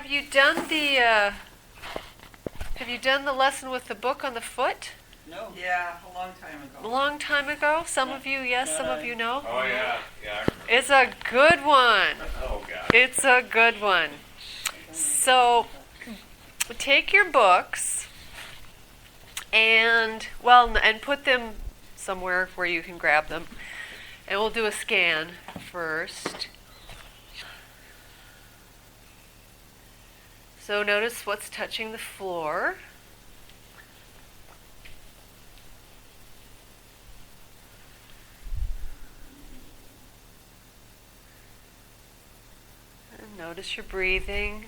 you done the lesson with the book on the foot? No. Yeah, a long time ago. A long time ago? Some of you, yes, some of you no. Oh yeah, yeah. It's a good one. Oh God. It's a good one. So, take your books and put them somewhere where you can grab them. And we'll do a scan first. So notice what's touching the floor. And notice your breathing.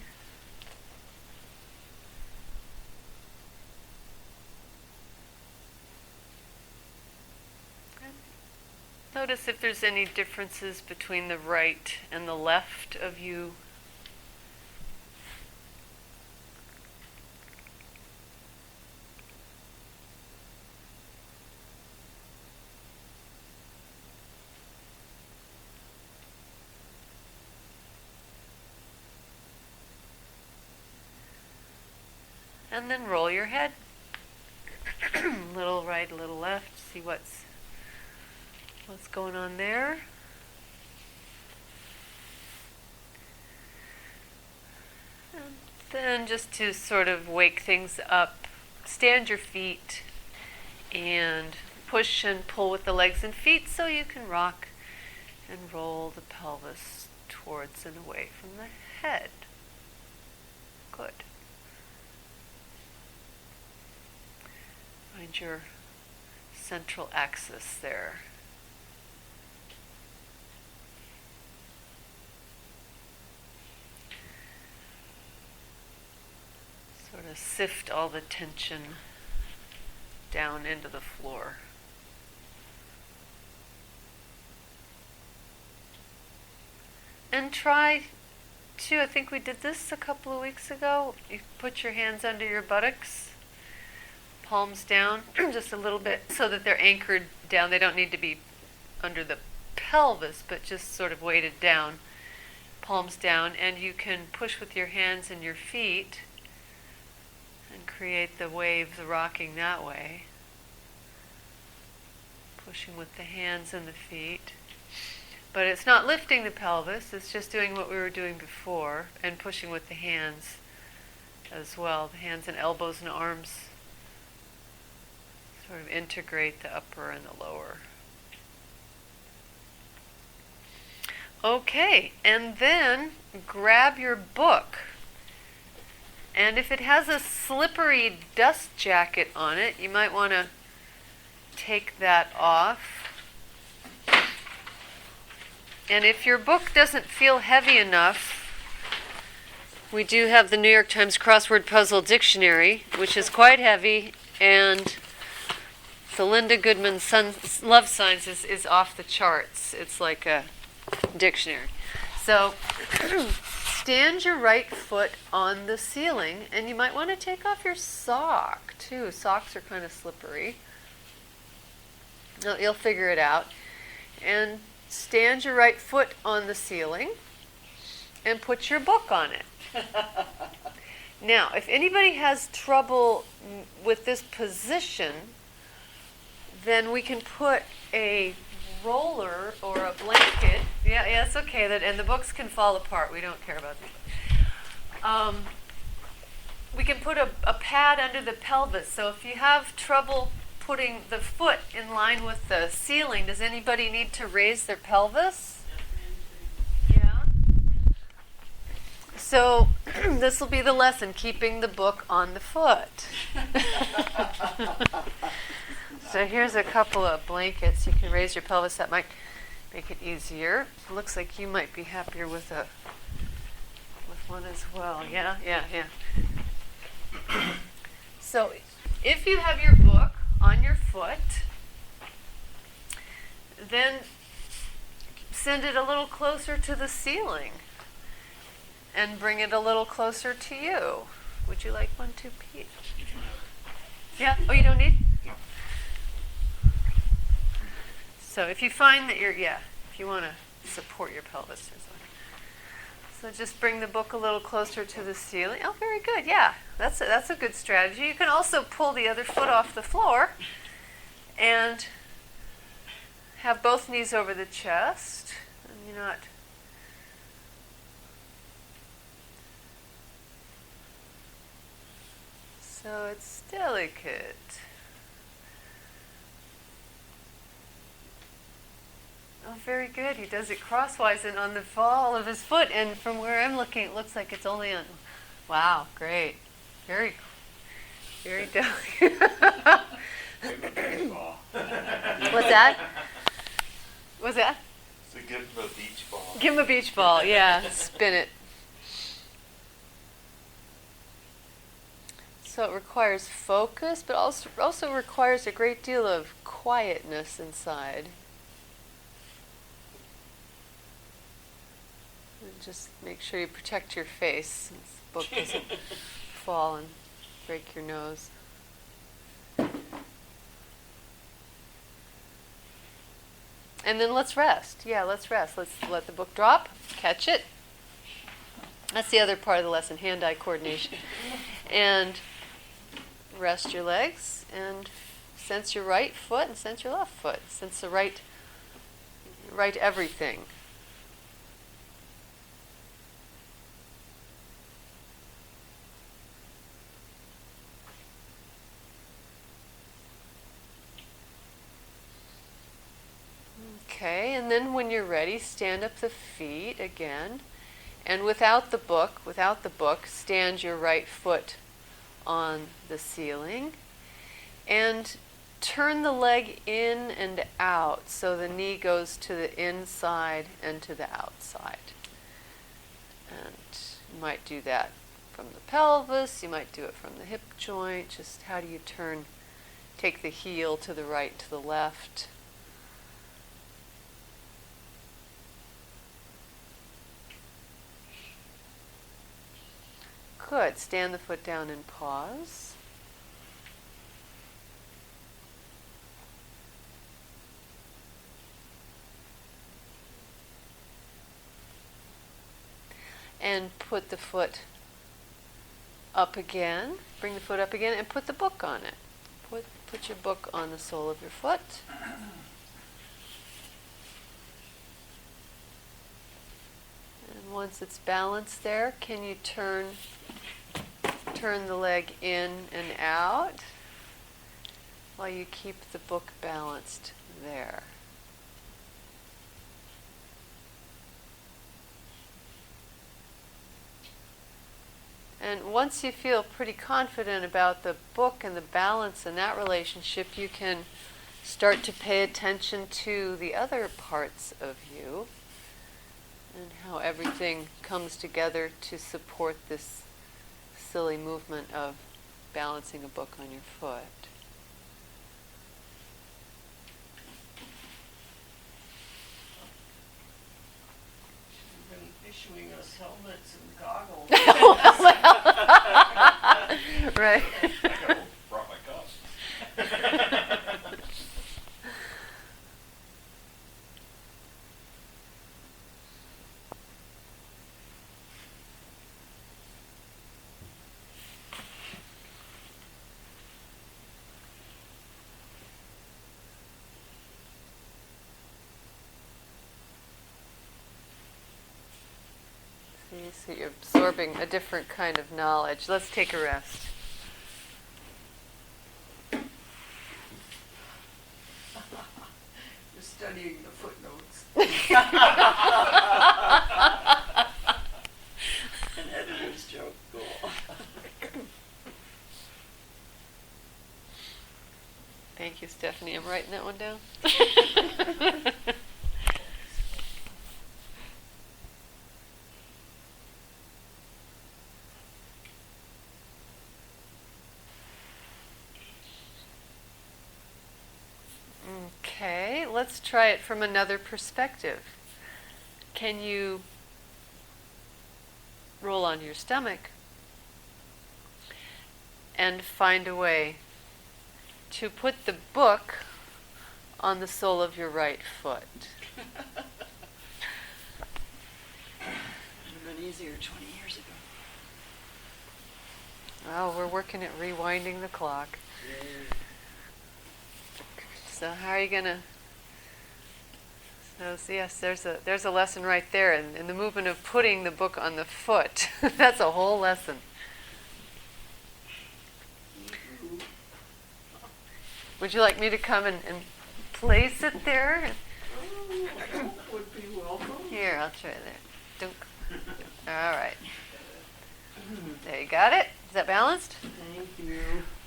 Notice if there's any differences between the right and the left of you. And then roll your head. Little right, a little left. See what's going on there. And then just to sort of wake things up, stand your feet and push and pull with the legs and feet so you can rock and roll the pelvis towards and away from the head. Good. Find your central axis there. Sort of sift all the tension down into the floor. And try to, I think we did this a couple of weeks ago, you put your hands under your buttocks, palms down just a little bit so that they're anchored down. They don't need to be under the pelvis, but just sort of weighted down, palms down, and you can push with your hands and your feet and create the wave, the rocking that way. Pushing with the hands and the feet. But it's not lifting the pelvis, it's just doing what we were doing before and pushing with the hands as well. The hands and elbows and arms sort of integrate the upper and the lower. Okay, and then grab your book. And if it has a slippery dust jacket on it, you might want to take that off. And if your book doesn't feel heavy enough, we do have the New York Times Crossword Puzzle Dictionary, which is quite heavy, and the Linda Goodman Love Signs is off the charts. It's like a dictionary. So stand your right foot on the ceiling, and you might want to take off your sock too. Socks are kind of slippery. You'll figure it out. And stand your right foot on the ceiling and put your book on it. Now, if anybody has trouble with this position, then we can put a roller or a blanket. Yeah, it's okay. And the books can fall apart. We don't care about them. We can put a pad under the pelvis. So if you have trouble putting the foot in line with the ceiling, does anybody need to raise their pelvis? Yeah. So this will be the lesson, keeping the book on the foot. So here's a couple of blankets. You can raise your pelvis. That might make it easier. It looks like you might be happier with one as well. Yeah. So if you have your book on your foot, then send it a little closer to the ceiling and bring it a little closer to you. Would you like one too, Pete? Yeah? Oh, you don't need? No. So if you find that if you want to support your pelvis, there's one. So just bring the book a little closer to the ceiling. Oh, very good. Yeah, that's a good strategy. You can also pull the other foot off the floor and have both knees over the chest. And you're not. So it's delicate. Oh, very good. He does it crosswise and on the fall of his foot. And from where I'm looking, it looks like it's only on. Wow, great. Very, very delicate. What's that? What's that? So give him a beach ball. Give him a beach ball. Yeah, spin it. So it requires focus, but also requires a great deal of quietness inside. And just make sure you protect your face, since the book doesn't fall and break your nose. And then let's rest. Yeah, let's rest. Let's let the book drop, catch it. That's the other part of the lesson, hand-eye coordination. And rest your legs and sense your right foot and sense your left foot. Sense the right everything. Okay, and then when you're ready, stand up the feet again. And without the book, stand your right foot on the ceiling. And turn the leg in and out so the knee goes to the inside and to the outside. And you might do that from the pelvis, you might do it from the hip joint. Just how do you turn, take the heel to the right, to the left. Good. Stand the foot down and pause. And put the foot up again. Bring the foot up again and put the book on it. Put your book on the sole of your foot. And once it's balanced there, can you turn the leg in and out while you keep the book balanced there. And once you feel pretty confident about the book and the balance in that relationship, you can start to pay attention to the other parts of you and how everything comes together to support this silly movement of balancing a book on your foot. You've been issuing us helmets and goggles. Right. I brought my cup. So you're absorbing a different kind of knowledge. Let's take a rest. You're studying the footnotes. An editor's joke. Cool. Thank you, Stephanie. I'm writing that one down. Okay, let's try it from another perspective. Can you roll on your stomach and find a way to put the book on the sole of your right foot? Many easier 20 years ago. Oh, we're working at rewinding the clock. So how are you gonna? So yes, there's a lesson right there in the movement of putting the book on the foot. That's a whole lesson. Would you like me to come and place it there? Oh, would be welcome. Here, I'll try that. Dunk. All right. There you got it. Is that balanced? Thank you.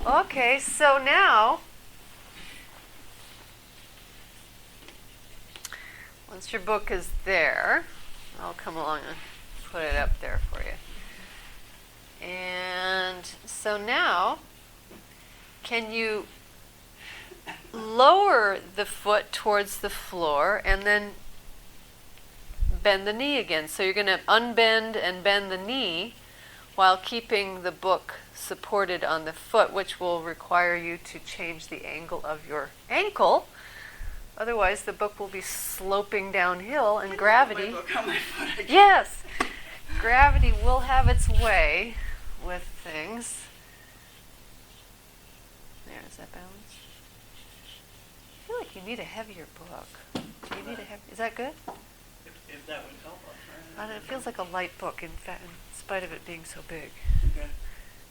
Okay, so now, once your book is there, I'll come along and put it up there for you. And so now, can you lower the foot towards the floor and then bend the knee again? So you're going to unbend and bend the knee while keeping the book supported on the foot, which will require you to change the angle of your ankle. Otherwise, the book will be sloping downhill, and gravity... My book on my foot again. Yes! Gravity will have its way with things. There, is that balanced? I feel like you need a heavier book. Do you need a heavy... Is that good? If that would help, I'll try I don't know, it feels like a light book, in fact, in spite of it being so big. Okay.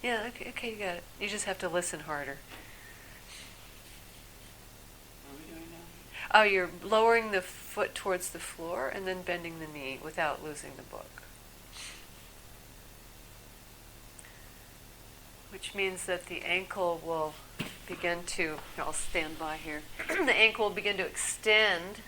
Yeah, okay, you got it. You just have to listen harder. What are we doing now? Oh, you're lowering the foot towards the floor and then bending the knee without losing the book. Which means that the ankle will begin to, I'll stand by here, the ankle will begin to extend.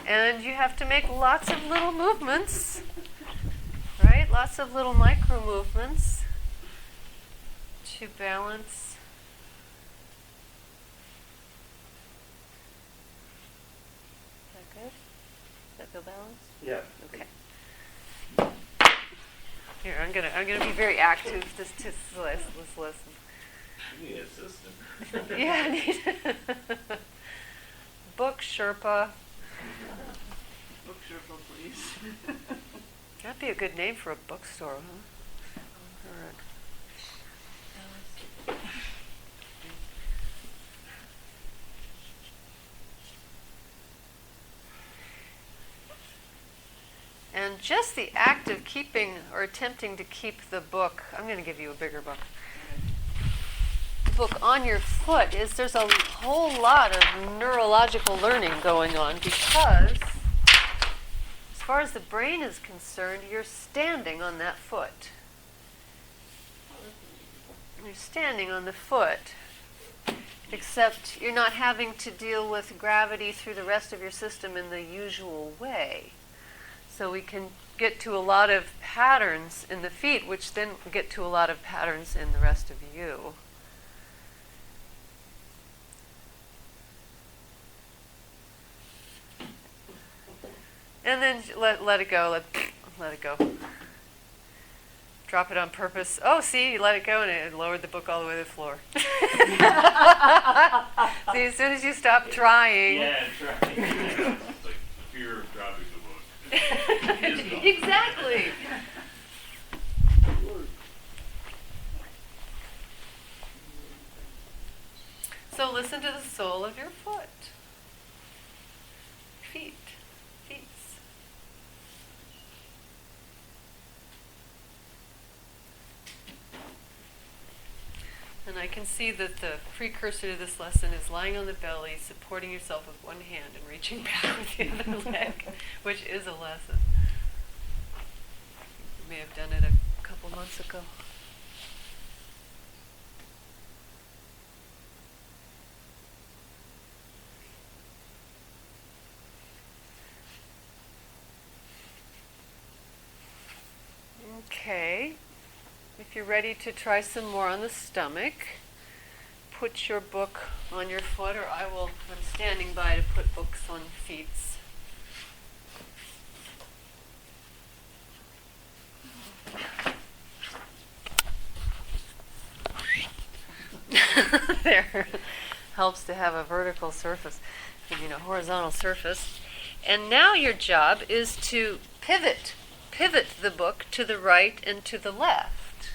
And you have to make lots of little movements, right? Lots of little micro movements to balance. Is that good? Does that feel balanced? Yeah. Okay. Here, I'm gonna be very active just to listen. You need an assistant. Yeah, I need book Sherpa. Book Sherpa, please. That'd be a good name for a bookstore, huh? All right. And just the act of keeping or attempting to keep the book, I'm going to give you a bigger book, book on your foot, there's a whole lot of neurological learning going on, because as far as the brain is concerned, you're standing on that foot. You're standing on the foot, except you're not having to deal with gravity through the rest of your system in the usual way. So we can get to a lot of patterns in the feet, which then get to a lot of patterns in the rest of you. And then let it go. Let it go. Drop it on purpose. Oh, see, you let it go and it lowered the book all the way to the floor. See, as soon as you stop trying. Yeah, trying. It's like the fear of dropping the book. Exactly. So listen to the sole of your foot. Feet. And I can see that the precursor to this lesson is lying on the belly, supporting yourself with one hand and reaching back with the other leg, which is a lesson. You may have done it a couple months ago. Okay. If you're ready to try some more on the stomach, put your book on your foot, or I'm standing by to put books on feet. There. helps to have a vertical surface, horizontal surface. And now your job is to pivot the book to the right and to the left.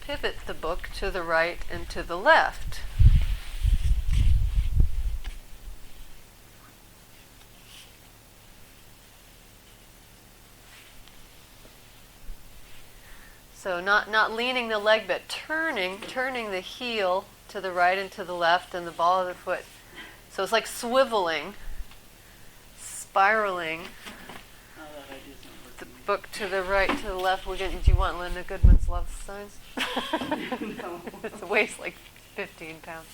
Pivot the book to the right and to the left. So not leaning the leg, but turning the heel to the right and to the left, and the ball of the foot. So it's like swiveling, spiraling the book to the right, to the left. Do you want Linda Goodman's love signs? No. It weighs like 15 pounds.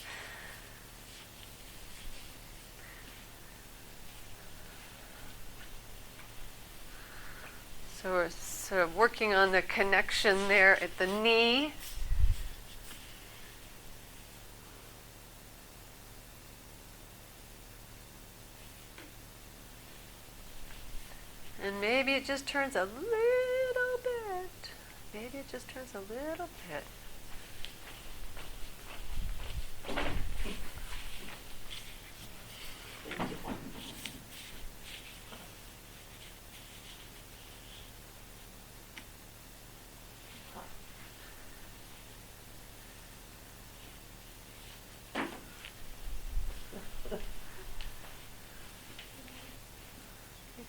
So we're sort of working on the connection there at the knee. And maybe it just turns a little bit. Maybe it just turns a little bit.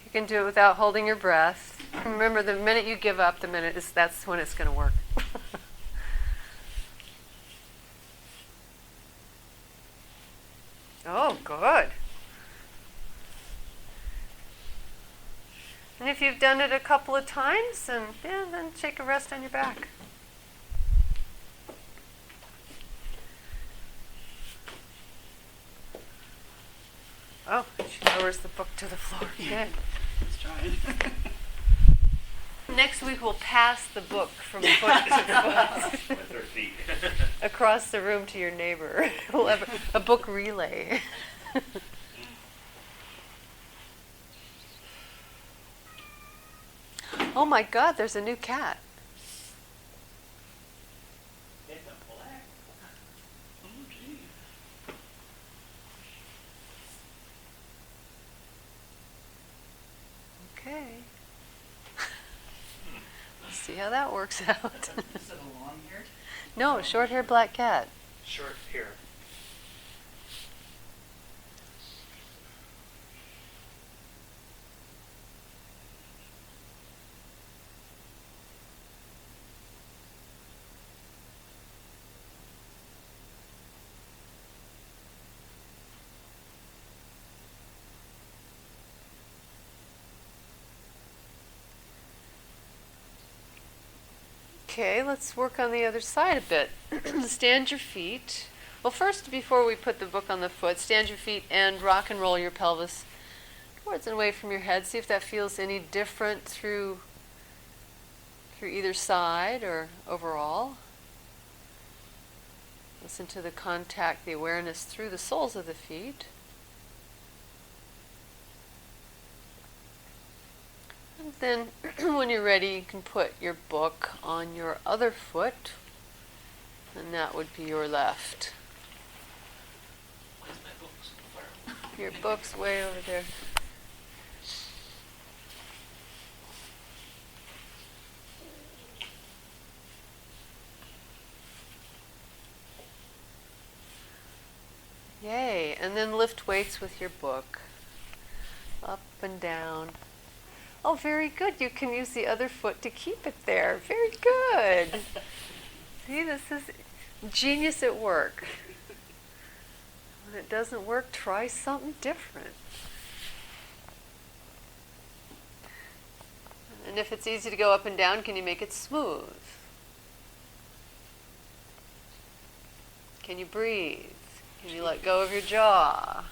You can do it without holding your breath. Remember, the minute you give up, that's when it's going to work. Oh, good. And if you've done it a couple of times, then take a rest on your back. Oh, she lowers the book to the floor. Good. Let's try it. Next week we'll pass the book from foot to foot With their feet. across the room to your neighbor. We'll have a book relay. Oh my God, there's a new cat. It's a black. Oh, gee. Okay. Let's see how that works out. Is it a long-haired? No, short-haired black cat. Short hair. Okay, let's work on the other side a bit. Stand your feet. Well, first, before we put the book on the foot, stand your feet and rock and roll your pelvis towards and away from your head. See if that feels any different through either side or overall. Listen to the contact, the awareness through the soles of the feet. And then, when you're ready, you can put your book on your other foot, and that would be your left. Where's my books? Where? Your book's way over there. Yay, and then lift weights with your book. Up and down. Oh, very good. You can use the other foot to keep it there. Very good. See, this is genius at work. When it doesn't work, try something different. And if it's easy to go up and down, can you make it smooth? Can you breathe? Can you let go of your jaw?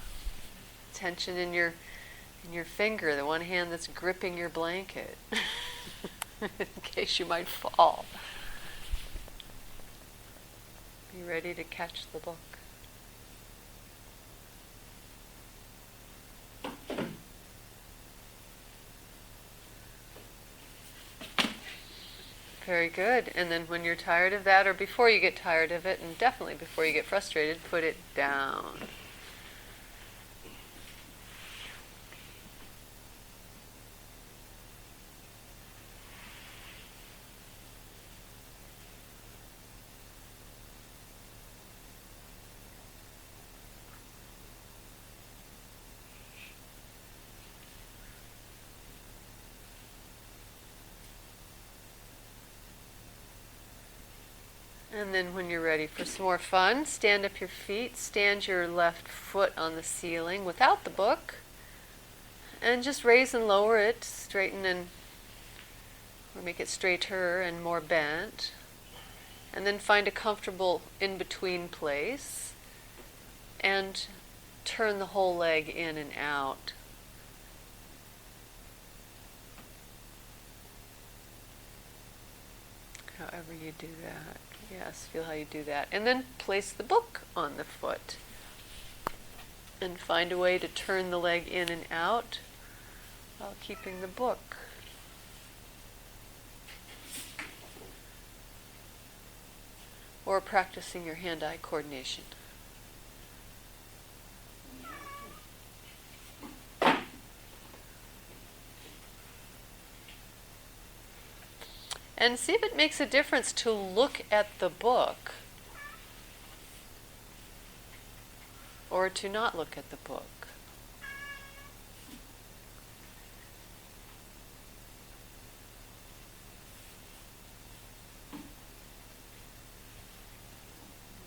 Tension in your finger, the one hand that's gripping your blanket, in case you might fall. Be ready to catch the book. Very good. And then when you're tired of that, or before you get tired of it, and definitely before you get frustrated, put it down. And then when you're ready for some more fun, stand up your feet, stand your left foot on the ceiling without the book, and just raise and lower it, straighten and, or make it straighter and more bent. And then find a comfortable in-between place and turn the whole leg in and out. However you do that. Yes, feel how you do that. And then place the book on the foot. And find a way to turn the leg in and out while keeping the book. Or practicing your hand-eye coordination. And see if it makes a difference to look at the book or to not look at the book.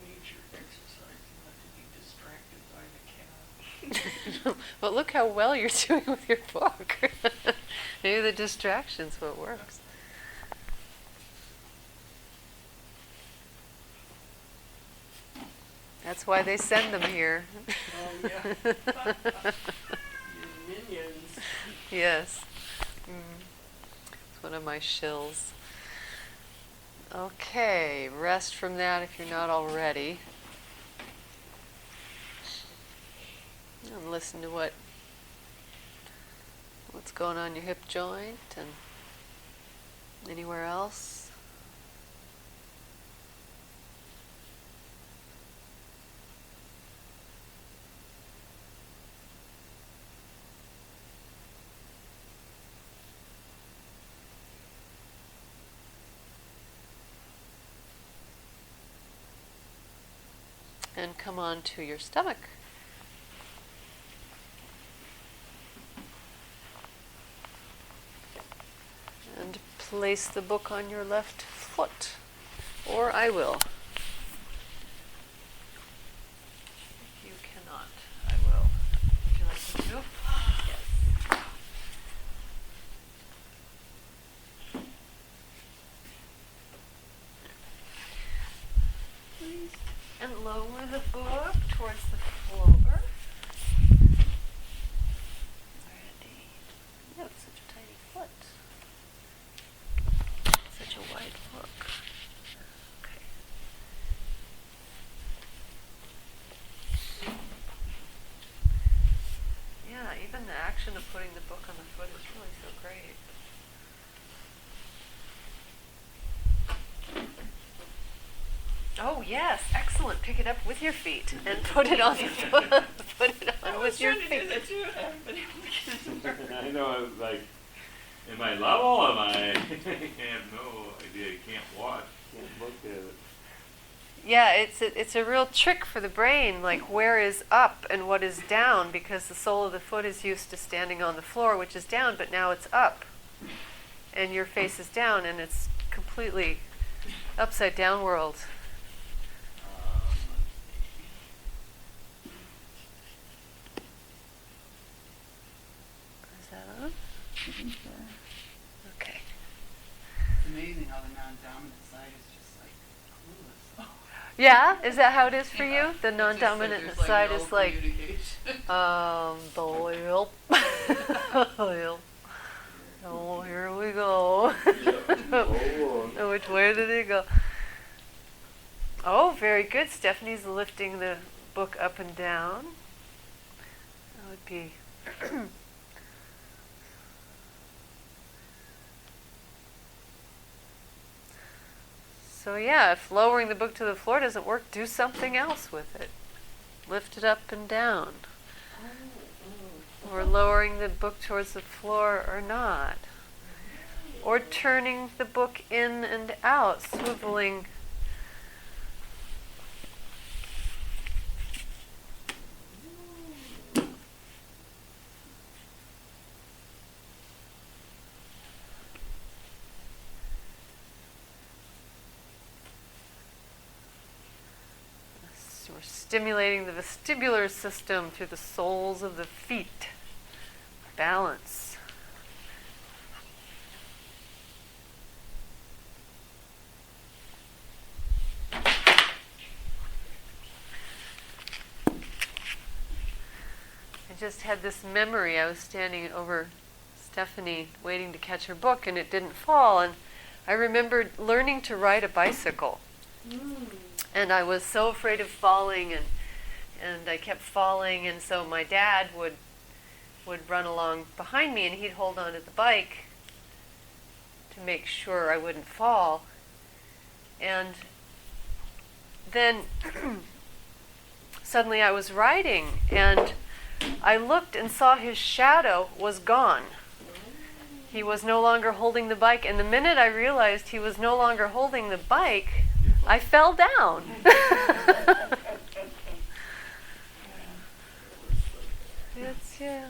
Major exercise, not to be distracted by the cat. But look how well you're doing with your book. Maybe the distraction's what works. That's why they send them here. Oh, yeah. Your minions. Yes. It's one of my shills. Okay, rest from that if you're not already. And listen to what's going on in your hip joint and anywhere else. And come on to your stomach. And place the book on your left foot. Or I will. If you cannot, I will. Would you like me to? Yes. Please. And lower the book towards the floor. Ready. You have such a tiny foot. Such a wide book. Okay. Yeah, even the action of putting the book on the foot is really so great. Oh yes, excellent. Pick it up with your feet and put it on the foot. Put it on with your feet. I was trying to do that too, and I haven't been able to get it to work. I know, I was like, am I level? Am I? I have no idea. You can't watch. Can't look at it. Yeah, it's a real trick for the brain, like where is up and what is down, because the sole of the foot is used to standing on the floor, which is down, but now it's up. And your face is down, and it's completely upside down world. Is that on? Okay. It's amazing how the non-dominant side is just like clueless. Yeah, is that how it is for Yeah. you? The It's just non-dominant there's, side no is like, communication. Doyle. Doyle. Oh, here we go. Which way did he go? Oh, very good. Stephanie's lifting the book up and down. That would be... So yeah, if lowering the book to the floor doesn't work, do something else with it. Lift it up and down. Or lowering the book towards the floor or not. Or turning the book in and out, swiveling. We're stimulating the vestibular system through the soles of the feet. Balance. I just had this memory. I was standing over Stephanie waiting to catch her book and it didn't fall, and I remembered learning to ride a bicycle. And I was so afraid of falling, and I kept falling, and so my dad would run along behind me and he'd hold on to the bike to make sure I wouldn't fall. And then suddenly I was riding and I looked and saw his shadow was gone. He was no longer holding the bike, and the minute I realized he was no longer holding the bike, I fell down. Yeah.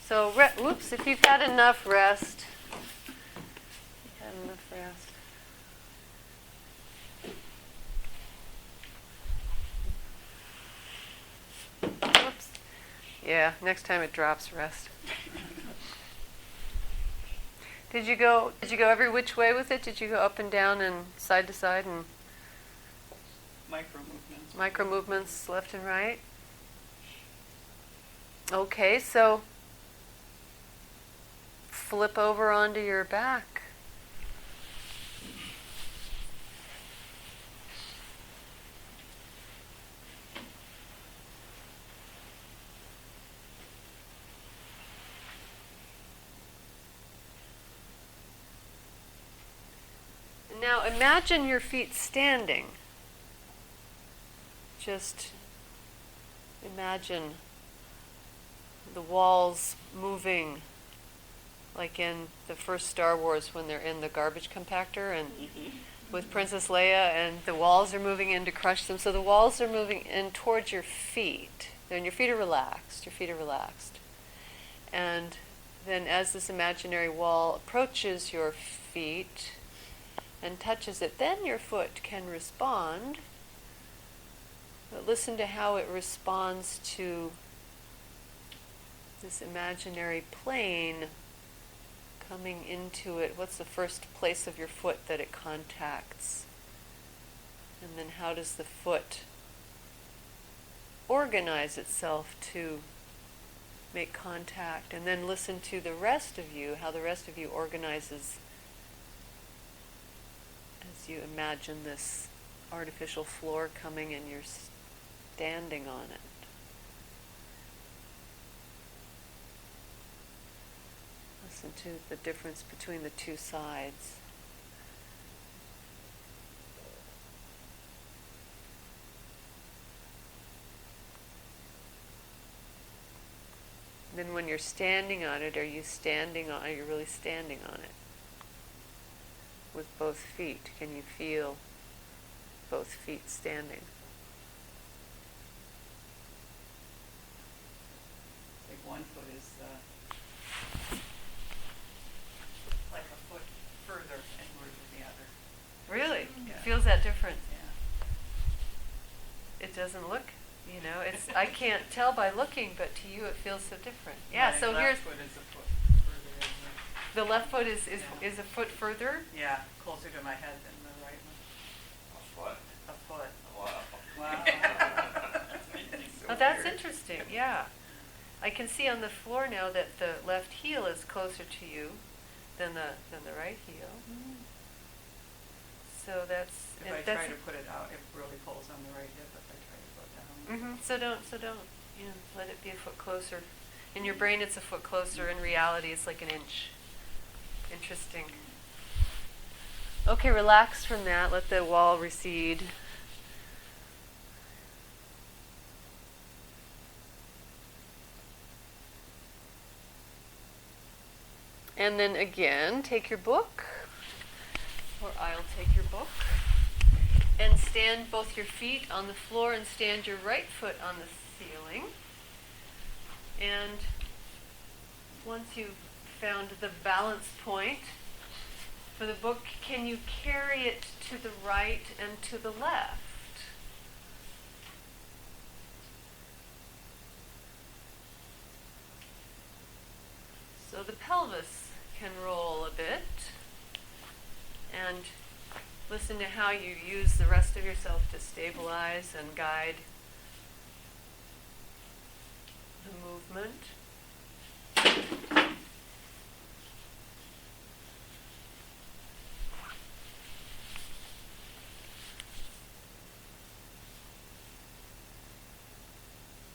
So, whoops, if you've had enough rest, Whoops. Yeah, next time it drops, rest. Did you go every which way with it? Did you go up and down and side to side and micro movements left and right? Okay, so flip over onto your back. Now imagine your feet standing. Just imagine the walls moving, like in the first Star Wars when they're in the garbage compactor and with Princess Leia, and the walls are moving in to crush them. So the walls are moving in towards your feet. Then your feet are relaxed. And then as this imaginary wall approaches your feet and touches it, then your foot can respond. But listen to how it responds to this imaginary plane coming into it. What's the first place of your foot that it contacts? And then how does the foot organize itself to make contact? And then listen to the rest of you, how the rest of you organizes as you imagine this artificial floor coming and you're standing on it. Listen to the difference between the two sides. Then when you're standing on it, are you really standing on it? With both feet, can you feel both feet standing? Like one foot is like a foot further inward than the other. Really? Yeah. It feels that different? Yeah. It doesn't look, it's I can't tell by looking, but to you it feels so different. Yeah, so here's Foot is a foot further in the left foot is a foot further. yeah, closer to my head than the right one. A foot. Wow. Wow. Oh, that's interesting. Yeah, I can see on the floor now that the left heel is closer to you than the right heel. So that's If I try to put it out, it really pulls on the right hip. If I try to go down. So don't. Let it be a foot closer. In your brain, it's a foot closer. In reality, it's like an inch. Interesting. Okay, relax from that. Let the wall recede. And then again, take your book, or I'll take your book, and stand both your feet on the floor and stand your right foot on the ceiling. And once you've found the balance point for the book, can you carry it to the right and to the left? So the pelvis can roll a bit, and listen to how you use the rest of yourself to stabilize and guide the movement.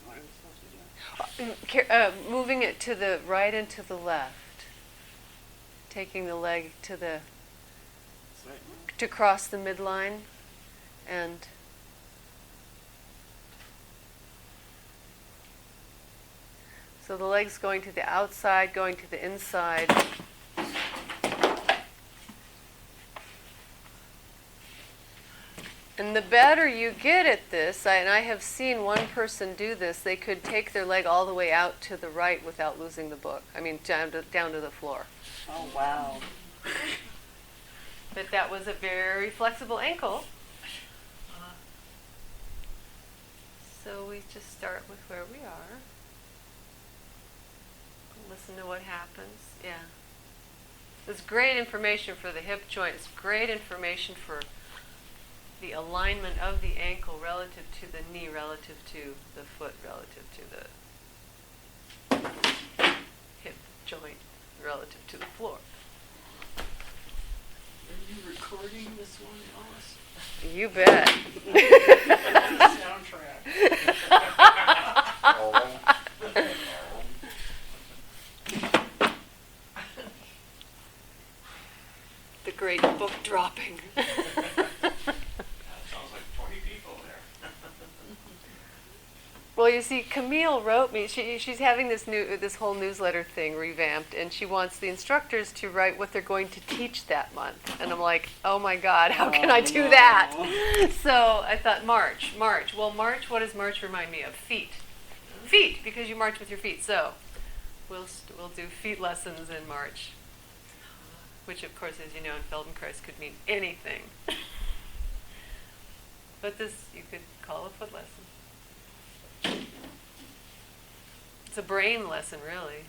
What am I supposed to do? Moving it to the right and to the left. Taking the leg to the It's right now. to cross the midline, and so the leg's going to the outside, going to the inside. And the better you get at this, and I have seen one person do this, they could take their leg all the way out to the right without losing the book. I mean, down to the floor. Oh, wow. But that was a very flexible ankle. So we just start with where we are. Listen to what happens. Yeah. It's great information for the hip joint. It's great information for the alignment of the ankle relative to the knee, relative to the foot, relative to the hip joint, relative to the floor. Are you recording this one, Alice? You bet. The great book dropping. That sounds like 20 people there. Well, you see, Camille wrote me. She's having this whole newsletter thing revamped, and she wants the instructors to write what they're going to teach that month. And I'm like, oh my God, how can I do that? So I thought March. Well, March. What does March remind me of? Feet, because you march with your feet. So we'll do feet lessons in March, which of course, as you know, in Feldenkrais could mean anything. But this you could call a foot lesson. It's a brain lesson, really.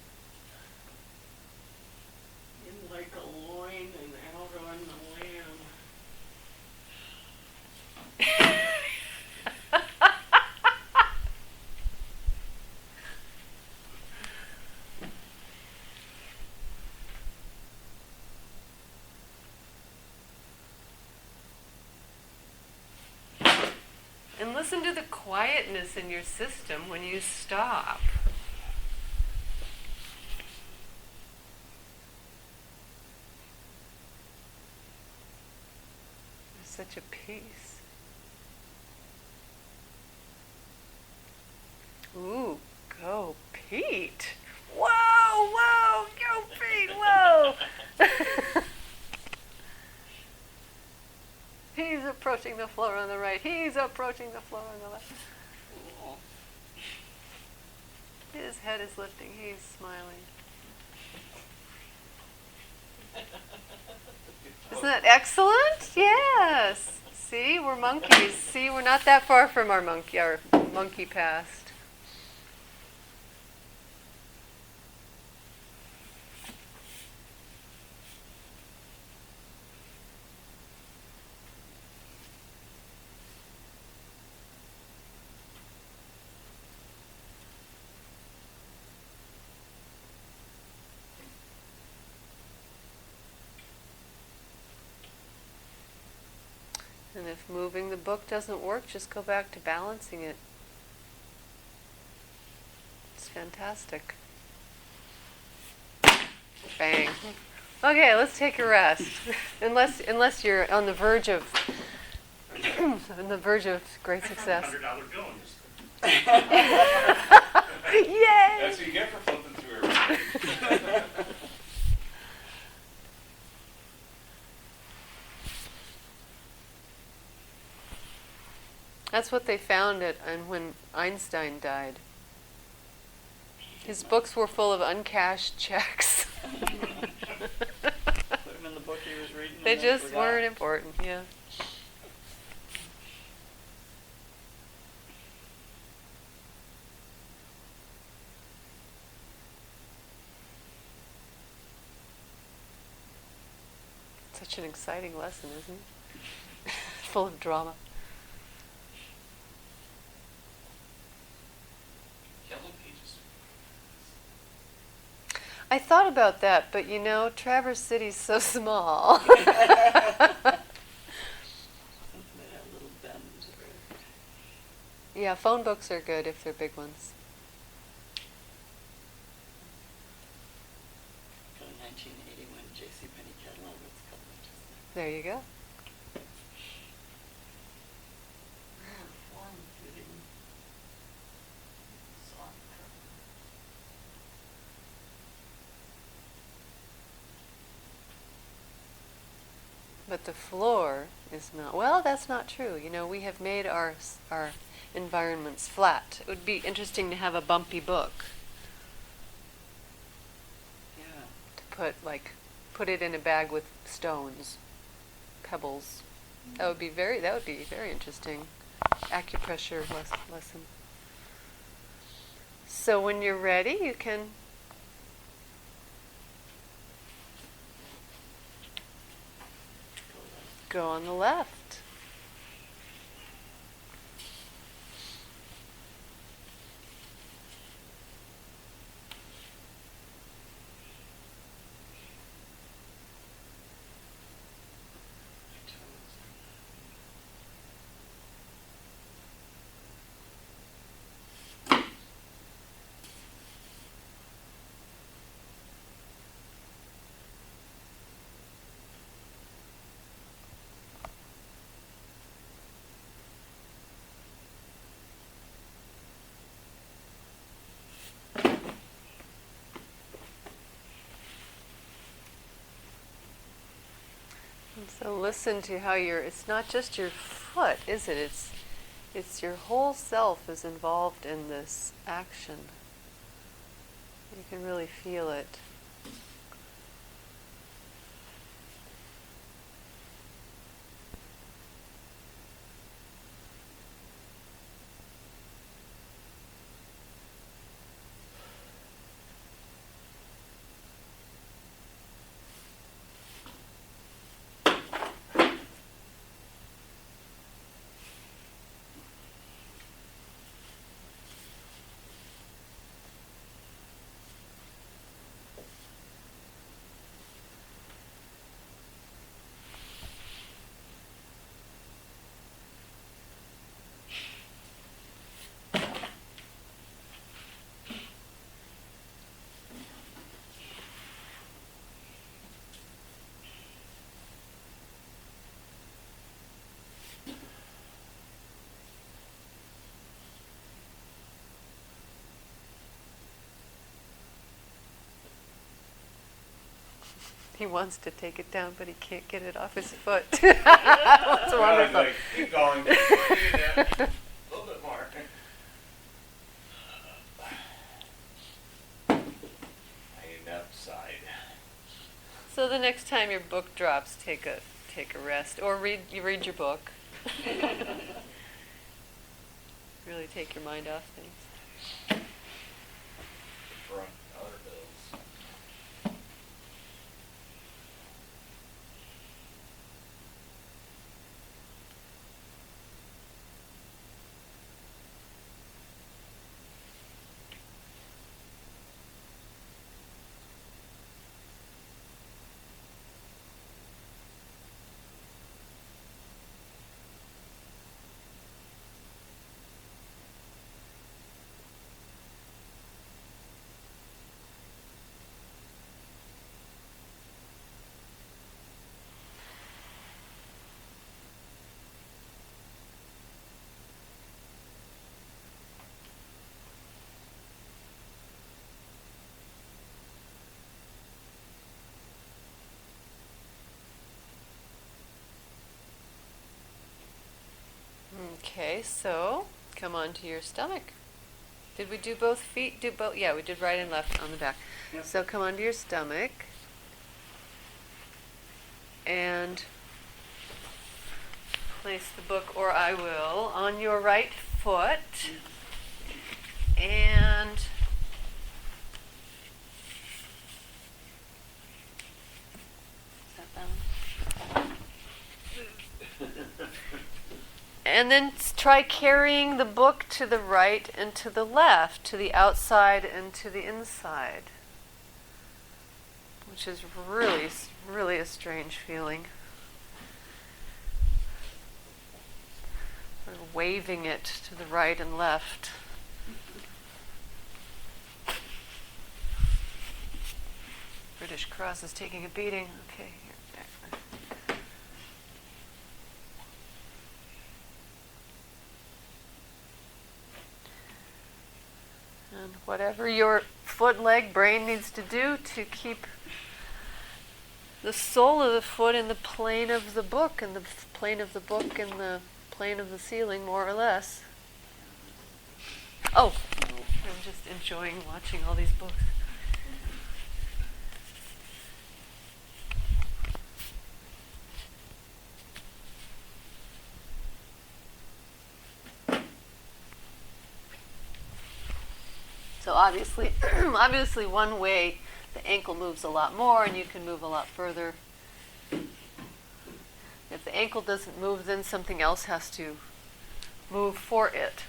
In like a loin and out on the lamb. And listen to the quietness in your system when you stop. There's such a peace. Ooh, go Pete. Whoa, go Pete, whoa. He's approaching the floor on the right. He's approaching the floor on the left. His head is lifting. He's smiling. Isn't that excellent? Yes. See, we're monkeys. See, we're not that far from our monkey past. And if moving the book doesn't work, just go back to balancing it. It's fantastic. Bang. Okay, let's take a rest. unless you're on the verge of on the verge of great success. $100 bill in this. Yay! That's what you get for flipping through everything. That's what they found and when Einstein died. His books were full of uncashed checks. Put him in the book he was reading. They and then just forgot. weren't important, yeah. Such an exciting lesson, isn't it? Full of drama. Yellow pages. I thought about that, but you know, Traverse City's so small. They have little bends. Yeah, phone books are good if they're big ones. Got a 1981 JCPenney catalog with a couple inches There you go. there. Form fitting. Soft cover. But the floor is not. Well, that's not true. You know, we have made our environments flat. It would be interesting to have a bumpy book Yeah. to put it in a bag with stones, pebbles. That would be very interesting. Acupressure lesson. So when you're ready, you can go on the left. And so listen to how it's not just your foot, is it? It's your whole self is involved in this action. You can really feel it. He wants to take it down, but he can't get it off his foot. That's wonderful. Like, keep going. Do that. A little bit more. Hanging upside. So the next time your book drops, take a rest, or read your book. Really take your mind off things. Front dollar bills. Okay, so come onto your stomach. Did we do both feet? Do both? Yeah, we did right and left on the back. Yep. So come onto your stomach and place the book, or I will, on your right foot. And and then try carrying the book to the right and to the left, to the outside and to the inside, which is really, really a strange feeling. Sort of waving it to the right and left. British cross is taking a beating. Okay, here, back. And whatever your foot, leg, brain needs to do to keep the sole of the foot in the plane of the book, and the plane of the book in the plane of the ceiling, more or less. Oh, I'm just enjoying watching all these books. So obviously one way the ankle moves a lot more and you can move a lot further. If the ankle doesn't move, then something else has to move for it.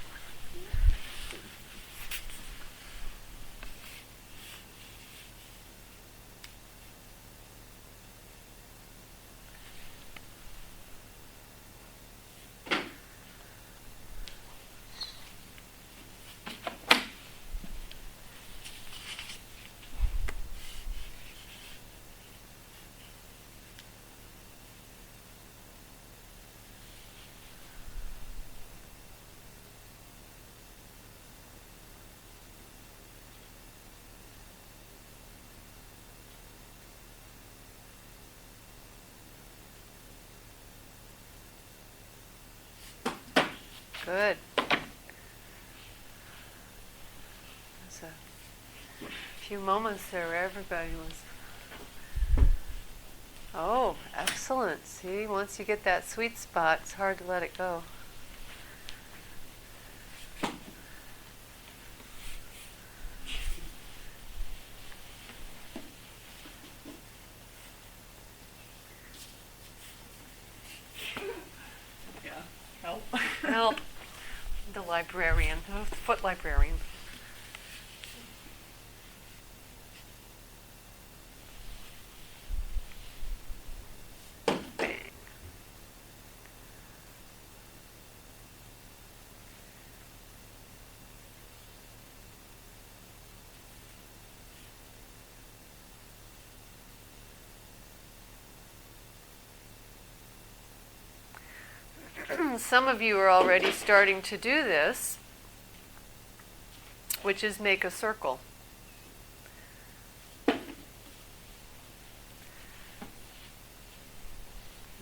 Good. There's a few moments there where everybody was. Oh, excellent. See, once you get that sweet spot, it's hard to let it go. Yeah. Help. Help. The librarian, the foot librarian. Bang. Some of you are already starting to do this, which is make a circle.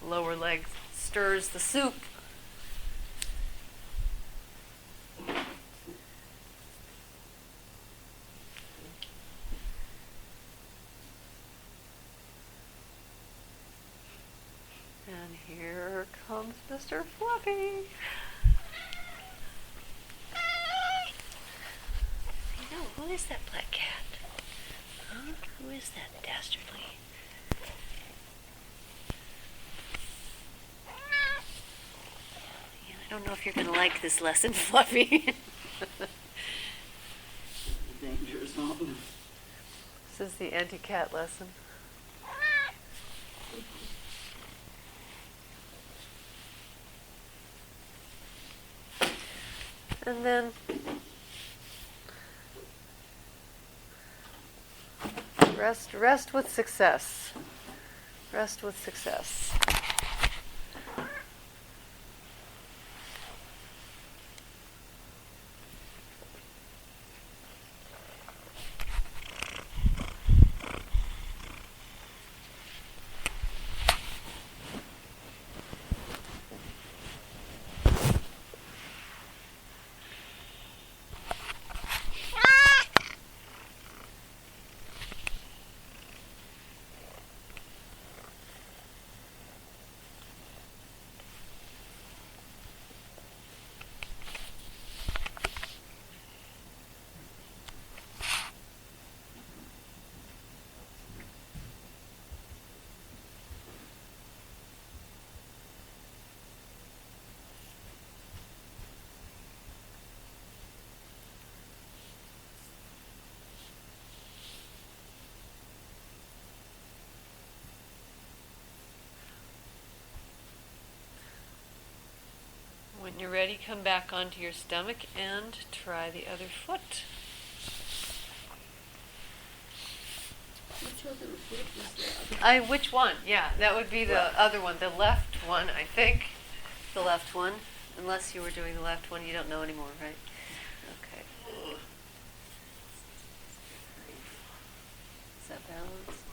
Lower leg stirs the soup. And here comes Mr. Fluffy. You know, who is that black cat? Huh? Who is that dastardly? Yeah, I don't know if you're going to like this lesson, Fluffy. Dangerous, huh? This is the anti-cat lesson. And then rest with success. Rest with success. When you're ready, come back onto your stomach and try the other foot. Which other foot is that? Which one? Yeah, that would be the other one, the left one, I think. The left one. Unless you were doing the left one, you don't know anymore, right? Okay. Is that balance?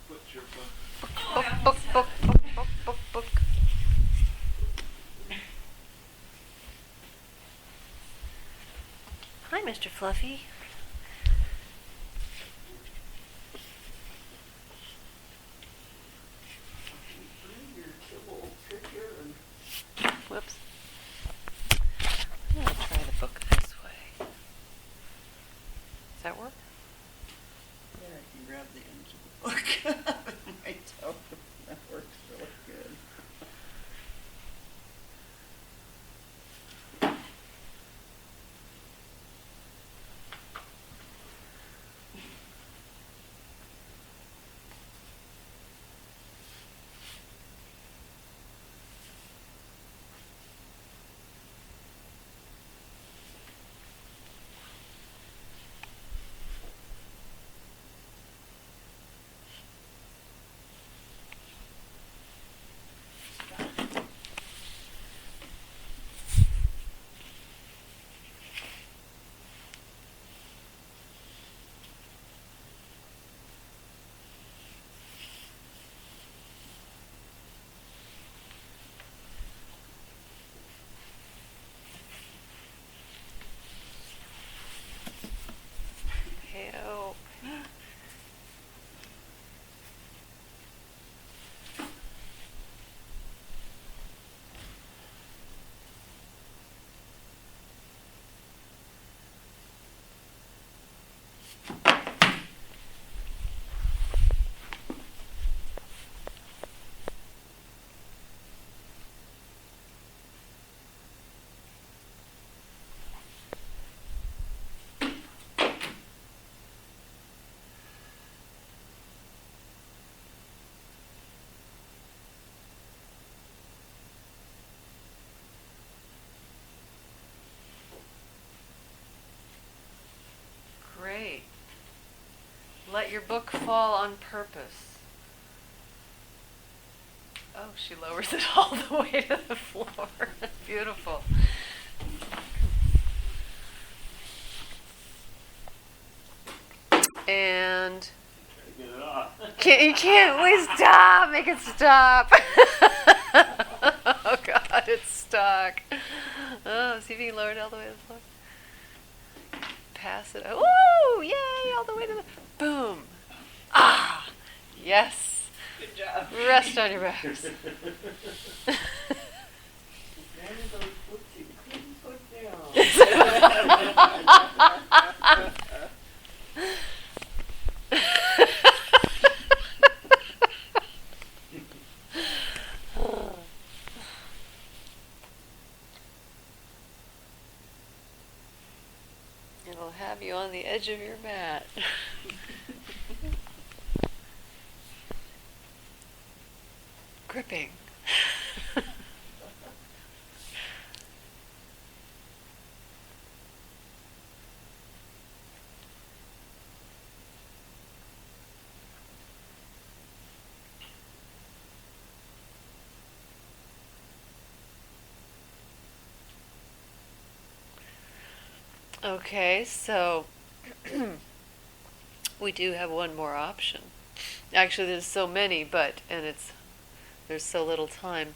Put your book. Book. Hi, Mr. Fluffy. Bring your kibble figure and Whoops. I'm going to try the book this way. Does that work? there I can grab the ends of the book with my toe. That works really good. Help. Great. Let your book fall on purpose. Oh, she lowers it all the way to the floor. Beautiful. And Get it off. you can't. Wait, stop. Make it stop. Oh, God, it's stuck. Oh, see if you can lower it all the way to the floor. Pass it. Ooh, yay, all the way to the... Boom. Ah, yes. Good job. Rest on your backs. None of those books you couldn't put down. It'll have you on the edge of your mat. Gripping. Okay, so we do have one more option. Actually, there's so many, there's so little time.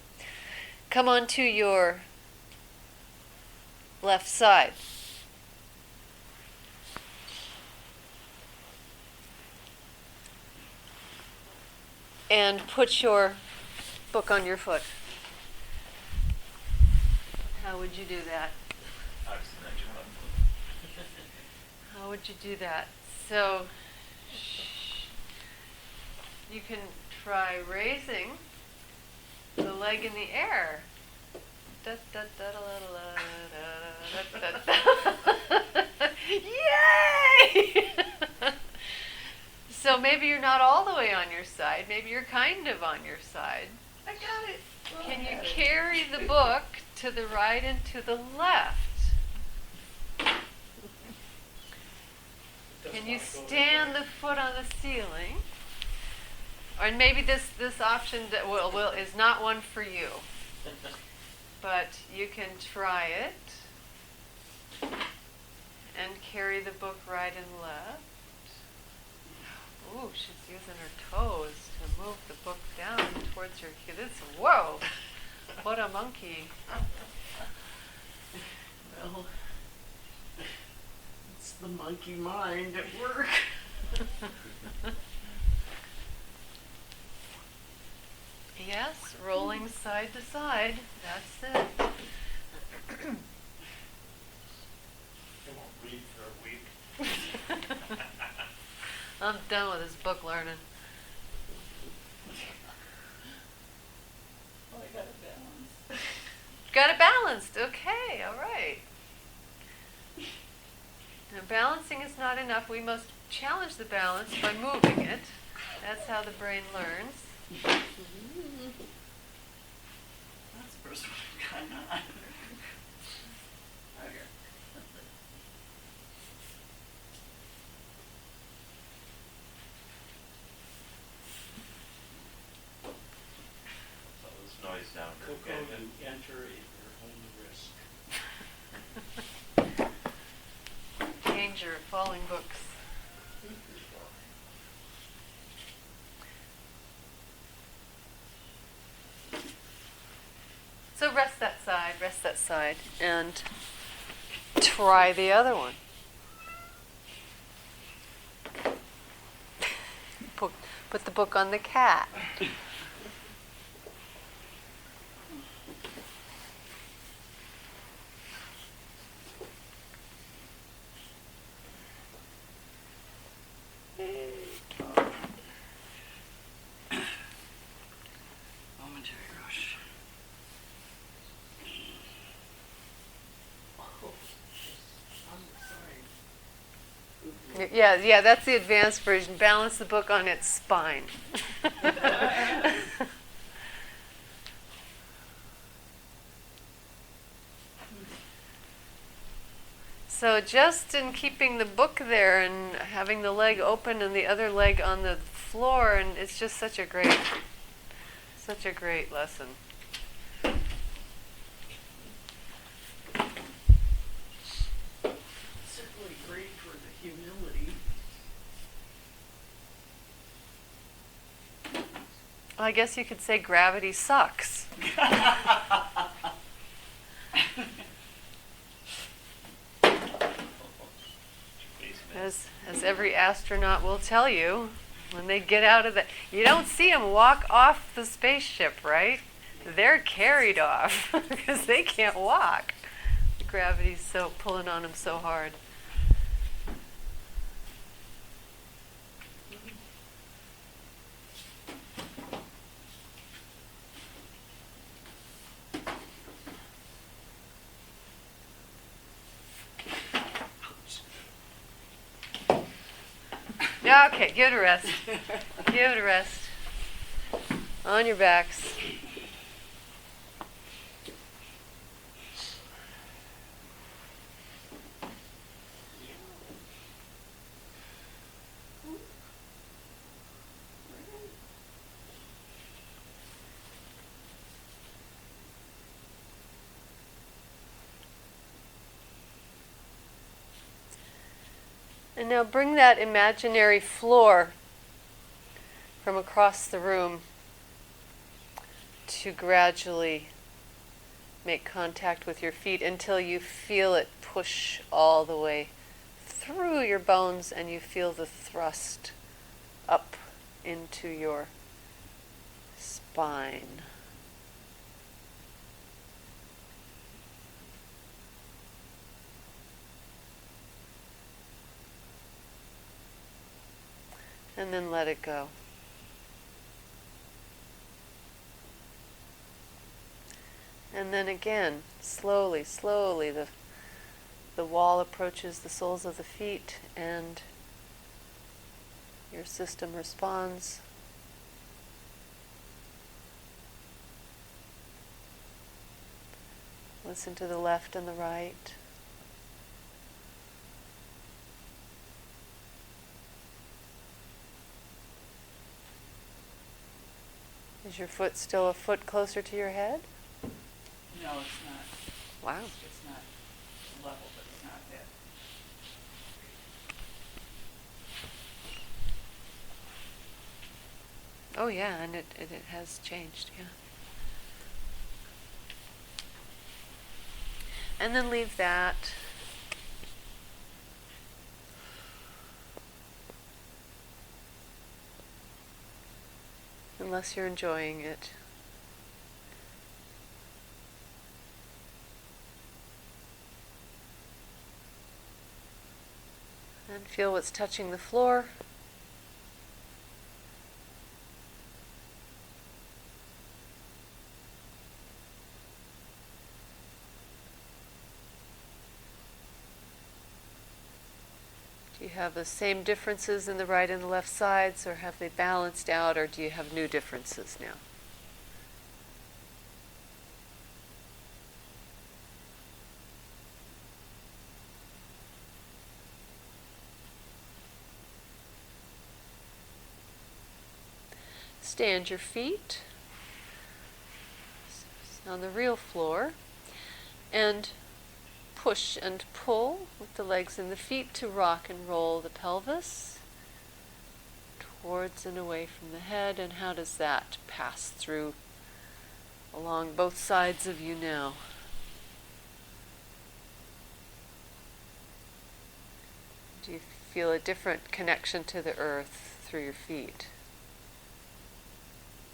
Come on to your left side. And put your book on your foot. How would you do that? How would you do that? So you can try raising the leg in the air. Yay! So maybe you're not all the way on your side. Maybe you're kind of on your side. I got it. Go Can you ahead. carry the book to the right and to the left? Can you stand the foot on the ceiling? Or maybe this option that is not one for you. But you can try it and carry the book right and left. Ooh, she's using her toes to move the book down towards her heel. Whoa! What a monkey. Well, it's the monkey mind at work. Yes, rolling side to side. That's it. It won't read for a week. I'm done with this book learning. Oh, I got it balanced. Got it balanced. Okay, all right. Now, balancing is not enough. We must challenge the balance by moving it. That's how the brain learns. That's the first one I've gotten on. Okay. So this noise down there. Coco and enter your own risk. Danger of falling books. So rest that side, and try the other one. Put the book on the cat. Momentary rush. Oh, I'm sorry. Yeah, that's the advanced version. Balance the book on its spine. So just in keeping the book there and having the leg open and the other leg on the floor, and it's just such a great lesson. Certainly great for the humility. Well, I guess you could say gravity sucks. As every astronaut will tell you, when they get out of the, you don't see them walk off the spaceship, right? They're carried off because they can't walk. The gravity's so pulling on them so hard. Okay, give it a rest. Give it a rest. On your backs. And now bring that imaginary floor from across the room to gradually make contact with your feet until you feel it push all the way through your bones and you feel the thrust up into your spine. And then let it go. And then again, slowly, slowly, the wall approaches the soles of the feet and your system responds. Listen to the left and the right. Is your foot still a foot closer to your head? No, it's not. Wow. It's not level, but it's not that. Oh yeah, and it has changed, yeah. And then leave that. Unless you're enjoying it. And feel what's touching the floor. Do you have the same differences in the right and the left sides, or have they balanced out, or do you have new differences now? Stand your feet on the real floor and push and pull with the legs and the feet to rock and roll the pelvis towards and away from the head. And how does that pass through along both sides of you now? Do you feel a different connection to the earth through your feet?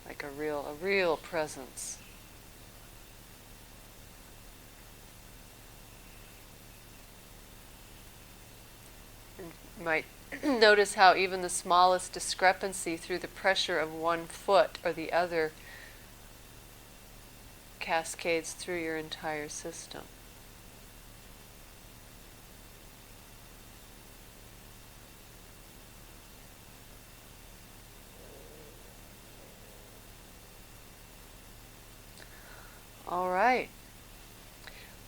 Like a real presence. And you might notice how even the smallest discrepancy through the pressure of one foot or the other cascades through your entire system. All right.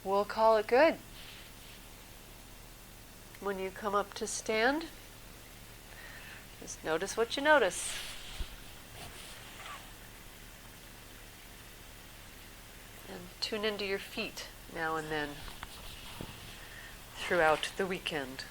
We'll call it good. When you come up to stand, just notice what you notice. And tune into your feet now and then throughout the weekend.